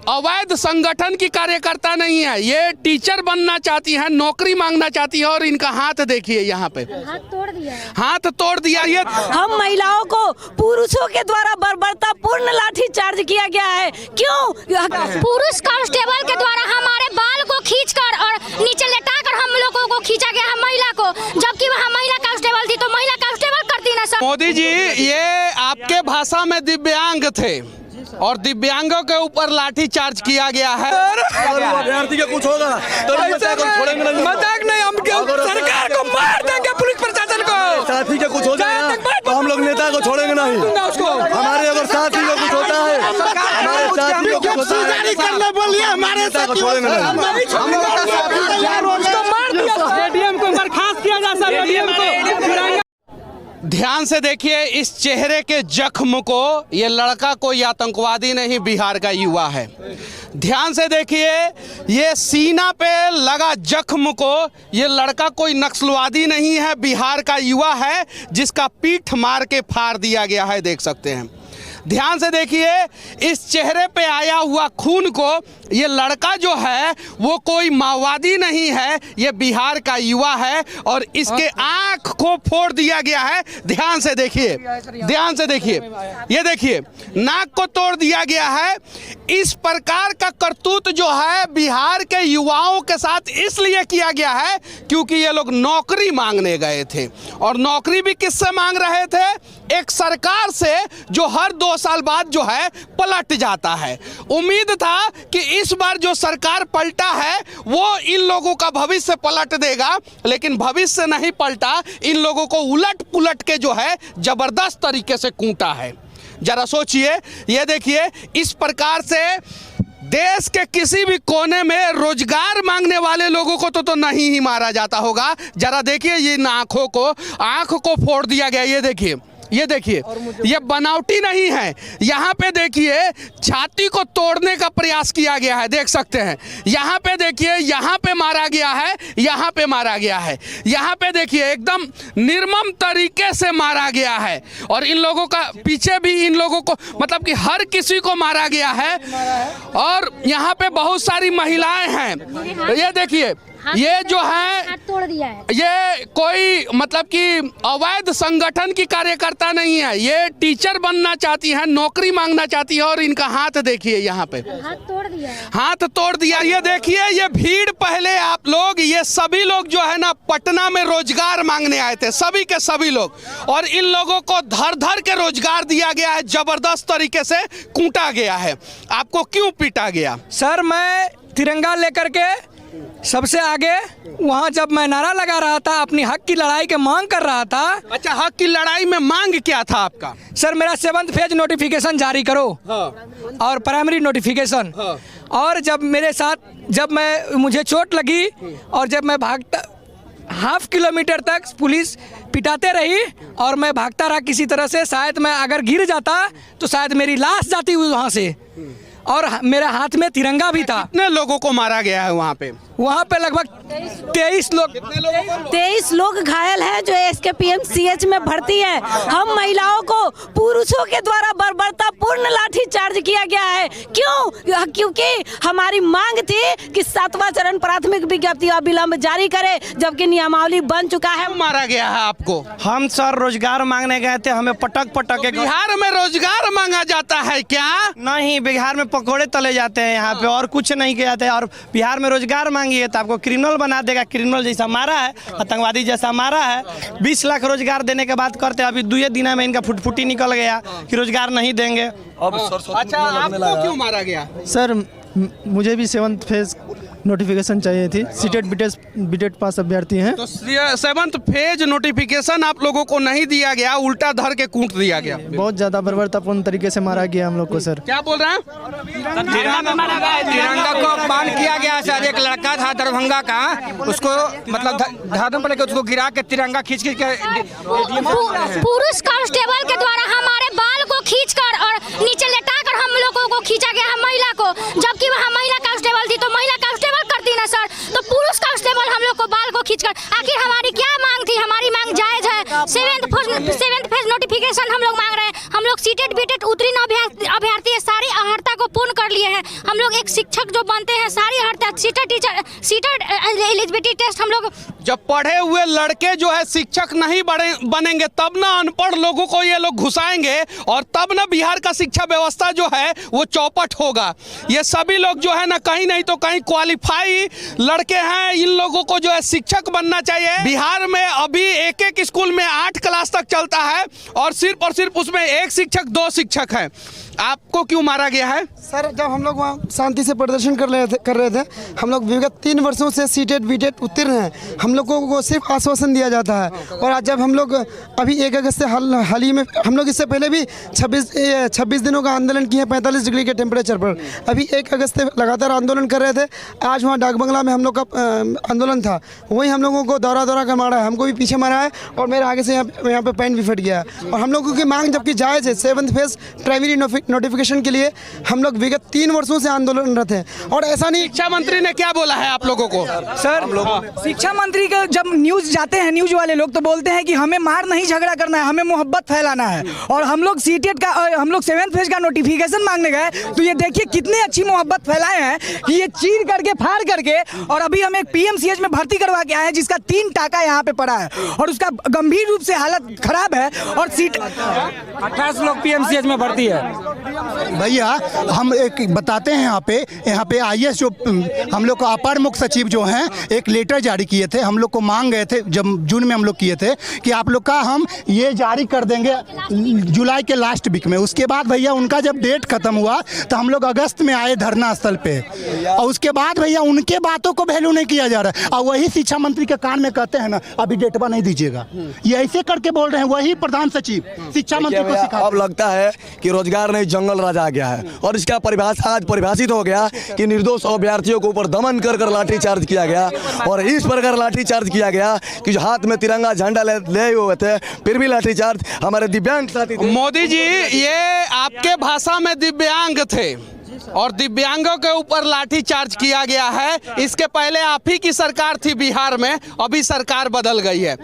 अवैध संगठन की कार्यकर्ता नहीं है, ये टीचर बनना चाहती हैं, नौकरी मांगना चाहती है। और इनका हाथ देखिए, यहाँ पे हाथ तोड़ दिया है। हाथ तोड़ दिया। ये हम महिलाओं को पुरुषों के द्वारा बर्बरतापूर्ण लाठी चार्ज किया गया है। क्यों? पुरुष कांस्टेबल के द्वारा हमारे बाल को खींचकर और नीचे लेटाकर हम लोगों को खींचा गया है, महिला को, जबकि वह महिला कांस्टेबल थी तो महिला कांस्टेबल करती ना सब। मोदी जी, ये आपके भाषा में दिव्यांग थे और दिव्यांगों के ऊपर लाठी चार्ज किया गया है। अभ्यर्थी का कुछ होगा तो मजाक नहीं, हम सरकार को मार देंगे, पुलिस प्रशासन को। साथी का कुछ हो जाएगा तो हम लोग नेता को छोड़ेंगे नहीं। हमारे अगर साथी को कुछ होता है, हमारे साथी को कुछ होता है, बोलिए हमारे नेता को छोड़ेंगे नहीं। एडीएम को बर्खास्त किया जा सकता है, एडीएम को। ध्यान से देखिए इस चेहरे के जख्म को। ये लड़का कोई आतंकवादी नहीं, बिहार का युवा है। ध्यान से देखिए ये सीना पे लगा जख्म को। ये लड़का कोई नक्सलवादी नहीं है, बिहार का युवा है जिसका पीठ मार के फाड़ दिया गया है, देख सकते हैं। ध्यान से देखिए इस चेहरे पे आया हुआ खून को। ये लड़का जो है वो कोई माओवादी नहीं है, ये बिहार का युवा है और इसके आंख को फोड़ दिया गया है। ध्यान से देखिए, ध्यान से देखिए, ये देखिए नाक को तोड़ दिया गया है। इस प्रकार का करतूत जो है बिहार के युवाओं के साथ इसलिए किया गया है क्योंकि ये लोग नौकरी मांगने गए थे। और नौकरी भी किससे मांग रहे थे? एक सरकार से जो हर 2 साल बाद जो है पलट जाता है। उम्मीद था कि इस बार जो सरकार पलटा है वो इन लोगों का भविष्य पलट देगा, लेकिन भविष्य नहीं पलटा। इन लोगों को उलट पुलट के जो है जबरदस्त तरीके से कूटा है। जरा सोचिए, ये देखिए इस प्रकार से देश के किसी भी कोने में रोजगार मांगने वाले लोगों को तो नहीं ही मारा जाता होगा। जरा देखिए ये आंखों को, आंख को फोड़ दिया गया। ये देखिए, ये देखिए, ये बनावटी नहीं है। यहाँ पे देखिए छाती को तोड़ने का प्रयास किया गया है, देख सकते हैं। यहाँ पे देखिए, यहाँ पे मारा गया है, यहाँ पे मारा गया है। यहाँ पे देखिए एकदम निर्मम तरीके से मारा गया है। और इन लोगों का पीछे भी इन लोगों को, मतलब कि हर किसी को मारा गया है। और यहाँ पे बहुत सारी महिलाएं हैं। ये देखिए, ये जो है तोड़ दिया है। ये कोई मतलब कि अवैध संगठन की कार्यकर्ता नहीं है, ये टीचर बनना चाहती हैं, नौकरी मांगना चाहती है। और इनका हाथ देखिए, यहाँ पे हाथ तोड़ दिया है। हाथ तोड़ दिया। ये देखिए ये भीड़, पहले आप लोग, ये सभी लोग जो है ना पटना में रोजगार मांगने आए थे, सभी के सभी लोग। और इन लोगों को धर धर के रोजगार दिया गया है, जबरदस्त तरीके से कूटा गया है। आपको क्यों पीटा गया? सर, मैं तिरंगा लेकर के सबसे आगे वहाँ जब मैं नारा लगा रहा था, अपनी हक की लड़ाई के मांग कर रहा था। अच्छा, हक की लड़ाई में मांग क्या था आपका? सर, मेरा 7th फेज नोटिफिकेशन जारी करो। हाँ। और प्राइमरी नोटिफिकेशन। हाँ। और जब मेरे साथ, जब मुझे चोट लगी और जब मैं भागता, ½ किलोमीटर तक पुलिस पिटाते रही और मैं भागता रहा किसी तरह से। शायद मैं अगर गिर जाता तो शायद मेरी लाश जाती हुई वहाँ से। और मेरे हाथ में तिरंगा भी था। कितने लोगों को मारा गया है वहाँ पे? वहाँ पे लगभग 23 लोग। 23 लोग घायल हैं जो SKPMCH में भर्ती है। हम महिलाओं को पुरुषों के द्वारा बर्बरतापूर्ण लाठी चार्ज किया गया है। क्यों? क्योंकि हमारी मांग थी कि 7वां चरण प्राथमिक विज्ञप्ति अविलंब जारी करे, जबकि नियमावली बन चुका है। मारा गया है आपको? हम सर रोजगार मांगने गए थे, हमें पटक के। बिहार में रोजगार मांगा जाता है क्या? नहीं, बिहार में पकौड़े तले जाते हैं यहाँ पे, और कुछ नहीं किया जाता है। और बिहार में रोजगार मांगिए तो आपको क्रिमिनल बना देगा। क्रिमिनल जैसा मारा है, आतंकवादी जैसा मारा है। 20 लाख रोजगार देने के बाद करते, अभी 2 दिन में इनका फुटफुटी निकल गया कि रोजगार नहीं देंगे। अच्छा, आपको क्यों मारा गया? सर, मुझे भी 7th फेज नोटिफिकेशन चाहिए थी। सीटेट बीटेट पास अभ्यर्थी हैं। तो 7th फेज नोटिफिकेशन आप लोगों को नहीं दिया गया, उल्टा धर के कूट दिया गया। बहुत ज़्यादा बर्बरतापूर्ण तरीके से मारा गया हम लोग को सर। क्या बोल रहे हैं? तिरंगा को अपमान किया गया सर। एक लड़का था दरभंगा का, उसको मतलब धारम पर लेकर उसको गिरा के तिरंगा खींच के पुरुष कांस्टेबल के द्वारा हमारे बाल को खींचकर और नीचे लेटाकर हम लोगों को खींचा गया है, महिला को, जबकि वह महिला कांस्टेबल थी। तो महिला कांस्टेबल करती ना सर, तो पुरुष कांस्टेबल हम लोग को बाल को खींचकर, आखिर हमारी क्या मांग थी? हमारी मांग जायज है। 7th फेज नोटिफिकेशन हम लोग मांग रहे हैं। हम लोग सीटेट बीटेट उत्तीर्ण अभ्यर्थी सारी अहर्ता को पूर्ण कर लिए हैं। हम लोग एक शिक्षक जो बनते हैं सारी अहर्ता सीटेट एलिजिबिलिटी टेस्ट हम लोग। जब पढ़े हुए लड़के जो है शिक्षक नहीं बनेंगे तब ना अनपढ़ लोगों को ये लोग घुसाएंगे और तब ना बिहार का शिक्षा व्यवस्था जो है वो चौपट होगा। ये सभी लोग जो है ना कहीं नहीं तो कहीं क्वालिफाई लड़के हैं। इन लोगों को जो है शिक्षक बनना चाहिए। बिहार में अभी एक स्कूल में 8 क्लास तक चलता है और सिर्फ उसमें 1 शिक्षक 2 शिक्षक हैं। आपको क्यों मारा गया है? सर जब हम लोग वहाँ शांति से प्रदर्शन कर रहे थे, हम लोग विगत 3 वर्षों से सीटेट बीटेट उत्तीर्ण हैं। हम लोगों को सिर्फ आश्वासन दिया जाता है। और आज जब हम लोग अभी 1 अगस्त से हाल ही में, हम लोग इससे पहले भी 26 दिनों का आंदोलन किए हैं 45 डिग्री के टेम्परेचर पर। अभी 1 अगस्त से लगातार आंदोलन कर रहे थे। आज वहाँ डाक बंगला में हम लोग का आंदोलन था, वहीं हम लोगों को दौरा कर मारा है। हमको भी पीछे मारा है और मेरे आगे से यहाँ पे पैंट भी फट गया है। और हम लोगों की मांग जबकि जायज़ है, 7th फेज प्राइमरी नोटिफिकेशन के लिए हम लोग विगत 3 वर्षों से आंदोलनरत हैं। और ऐसा नहीं, शिक्षा मंत्री ने क्या बोला है आप लोगों को? सर शिक्षा मंत्री का जब न्यूज जाते हैं, न्यूज वाले लोग तो बोलते हैं कि हमें मार नहीं झगड़ा करना है, हमें मोहब्बत फैलाना है। और हम लोग सीटेट का हम लोग 7th फेज का नोटिफिकेशन मांगने गए तो ये देखिए कितनी अच्छी मोहब्बत फैलाए हैं कि ये चीर करके फाड़ करके। और अभी हम एक PMCH में भर्ती करवा के आए हैं जिसका 3 टाका यहाँ पे पड़ा है और उसका गंभीर रूप से हालत खराब है। और सीट 28 लोग PMCH में भर्ती है। भैया हम एक बताते हैं यहाँ पे IAS जो हम लोग का अपर मुख्य सचिव जो हैं एक लेटर जारी किए थे। हम लोग को मांग गए थे, जब जून में हम लोग किए थे कि आप लोग का हम ये जारी कर देंगे जुलाई के लास्ट वीक में। उसके बाद भैया उनका जब डेट खत्म हुआ तो हम लोग अगस्त में आए धरना स्थल पे और उसके बाद भैया उनके बातों को वैल्यू नहीं किया जा रहा है। और वही शिक्षा मंत्री के कान में कहते हैं ना अभी डेटवा नहीं दीजिएगा, ये ऐसे करके बोल रहे हैं वही प्रधान सचिव शिक्षा मंत्री को सिखा। अब लगता है कि रोजगार नहीं जंगल राज आ गया है और इसका परिभाषा आज परिभाषित हो गया कि निर्दोष अभ्यर्थियों के ऊपर दमन कर लाठी चार्ज किया गया। और इस प्रकार लाठी चार्ज किया गया कि जो हाथ में तिरंगा झंडा ले हुए थे फिर भी लाठी चार्ज हमारे दिव्यांग साथी। मोदी जी ये आपके भाषा में दिव्यांग थे और दिव्यांगों के ऊपर लाठी चार्ज किया गया है। इसके पहले आप ही की सरकार थी बिहार में, अभी सरकार बदल गई है।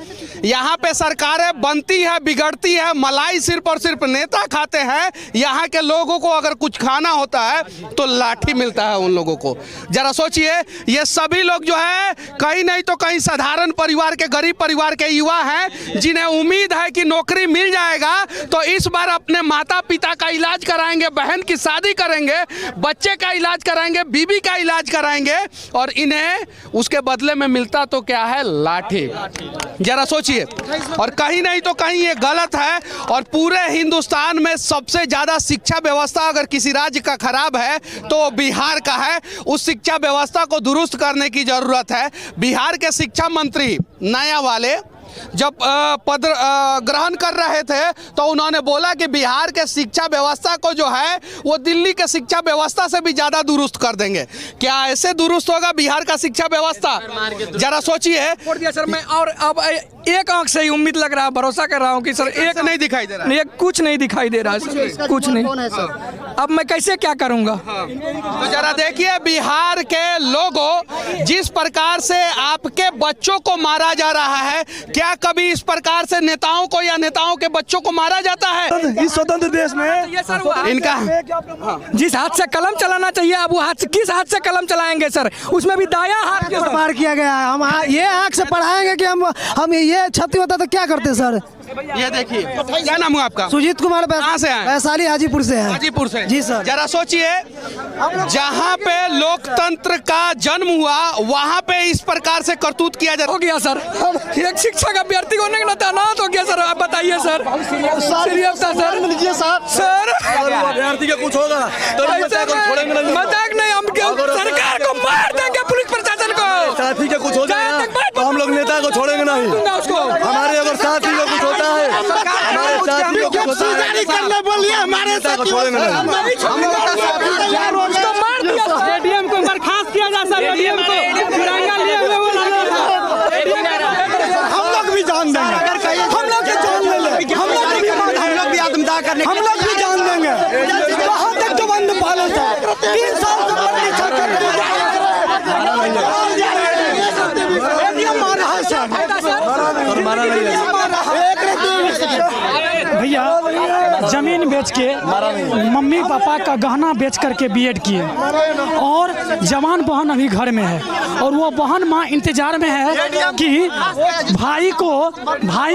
यहाँ पे सरकारें बनती है बिगड़ती है, मलाई सिर्फ और सिर्फ नेता खाते हैं। यहाँ के लोगों को अगर कुछ खाना होता है तो लाठी मिलता है उन लोगों को। जरा सोचिए, ये सभी लोग जो है कहीं नहीं तो कहीं साधारण परिवार के, गरीब परिवार के युवा हैं जिन्हें उम्मीद है कि नौकरी मिल जाएगा तो इस बार अपने माता पिता का इलाज कराएंगे, बहन की शादी करेंगे, बच्चे का इलाज कराएंगे, बीबी का इलाज कराएंगे और इन्हें उसके बदले में मिलता तो क्या है? लाठी। जरा सोचिए। और कहीं नहीं तो कहीं ये गलत है। और पूरे हिंदुस्तान में सबसे ज्यादा शिक्षा व्यवस्था अगर किसी राज्य का खराब है तो बिहार का है। उस शिक्षा व्यवस्था को दुरुस्त करने की जरूरत है। बिहार के शिक्षा मंत्री नया वाले जब पद ग्रहण कर रहे थे तो उन्होंने बोला कि बिहार के शिक्षा व्यवस्था को जो है वो दिल्ली के शिक्षा व्यवस्था से भी ज्यादा दुरुस्त कर देंगे। क्या ऐसे दुरुस्त होगा बिहार का शिक्षा व्यवस्था? जरा सोचिए। सर मैं और अब एक आंख से ही उम्मीद लग रहा है, भरोसा कर रहा हूँ कि सर एक नहीं दिखाई दे रहा, ये कुछ नहीं दिखाई दे रहा है सर, कुछ नहीं। अब मैं कैसे क्या करूँगा? तो जरा देखिए बिहार के लोगों, जिस प्रकार से आपके बच्चों को मारा जा रहा है, क्या कभी इस प्रकार से नेताओं को या नेताओं के बच्चों को मारा जाता है? इस स्वतंत्र देश में इनका जिस हाथ से कलम चलाना चाहिए अब वो हाथ किस हाथ से कलम चलाएंगे सर? उसमें भी दाया हाथ के पार किया गया है। हम ये आँख से पढ़ाएंगे कि हम ये क्षति होता तो क्या करते सर? ये देखिए, क्या नाम है आपका? सुजीत कुमार। कहाँ से हैं? वैशाली हाजीपुर से हैं। हाजीपुर से? जी सर। जरा सोचिए, जहाँ पे लोकतंत्र का जन्म हुआ वहाँ पे इस प्रकार से करतूत किया जाता हो गया सर। एक शिक्षक अभ्यर्थी को नहीं तैनात हो गया सर। आप बताइए सर, सीरियस था सर? सर अभ्यर्थी का कुछ होगा तो मजाक नहीं, हम सरकार को मार देंगे, पुलिस को छोड़ेंगे नहीं। हमारे अगर साथी को कुछ होता है, हमारे साथी को कुछ होता है, बोलिए हमारे नेता को छोड़ेंगे नहीं। एडीएम को बर्खास्त किया जा सर, एडीएम को तिरंगा लिए हुए वो लड़का था। हम लोग भी जान देंगे, हम लोग भी जान देंगे, हम लोग भी आत्मदाह करने, हम लोग भी जान देंगे। कहाँ तक जो बंद पाले था 3 साल से भैया जमीन बेच के मम्मी पापा का गहना बेच करके बीएड किए और जवान बहन अभी घर में है और वो बहन माँ इंतजार में है कि भाई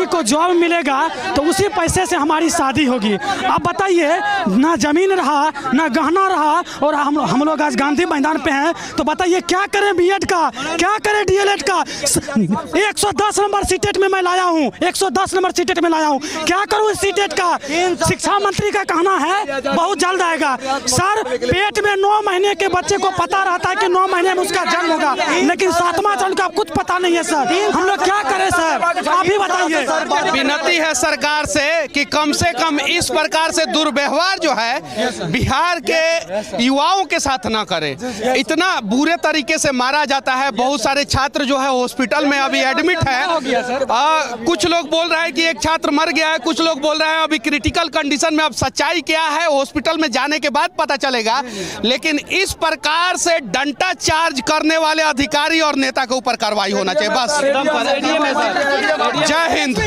को जॉब मिलेगा तो उसी पैसे से हमारी शादी होगी। अब बताइए, ना जमीन रहा ना गहना रहा और हम लोग आज गांधी मैदान पे हैं, तो बताइए क्या करें बीएड का, क्या करें डीएलएड का। 110 नंबर सीटेट में मैं लाया हूँ, 110 नंबर सीटेट में लाया हूँ, क्या करूँ इस सीटेट का। शिक्षा मंत्री का कहना है बहुत जल्द आएगा। सर पेट में 9 महीने के बच्चे को पता रहता है कि 9 महीने में उसका जन्म होगा, लेकिन 7वां जन्म का कुछ पता नहीं है सर। हम लोग क्या करें सर, आप ही बताइए। विनती है सरकार से कि कम से कम इस प्रकार से दुर्व्यवहार जो है बिहार के युवाओं के साथ ना करें। इतना बुरे तरीके से मारा जाता है। बहुत सारे छात्र जो है हॉस्पिटल में अभी एडमिट है। कुछ लोग बोल रहे हैं कि एक छात्र मर गया है, कुछ लोग बोल रहे हैं अभी क्रिटिकल कंडीशन में। अब सच्चाई क्या है हॉस्पिटल में जाने के बाद पता चलेगा, लेकिन इस प्रकार से डंडा चार्ज करने वाले अधिकारी और नेता के ऊपर कार्रवाई होना चाहिए बस। जय हिंद।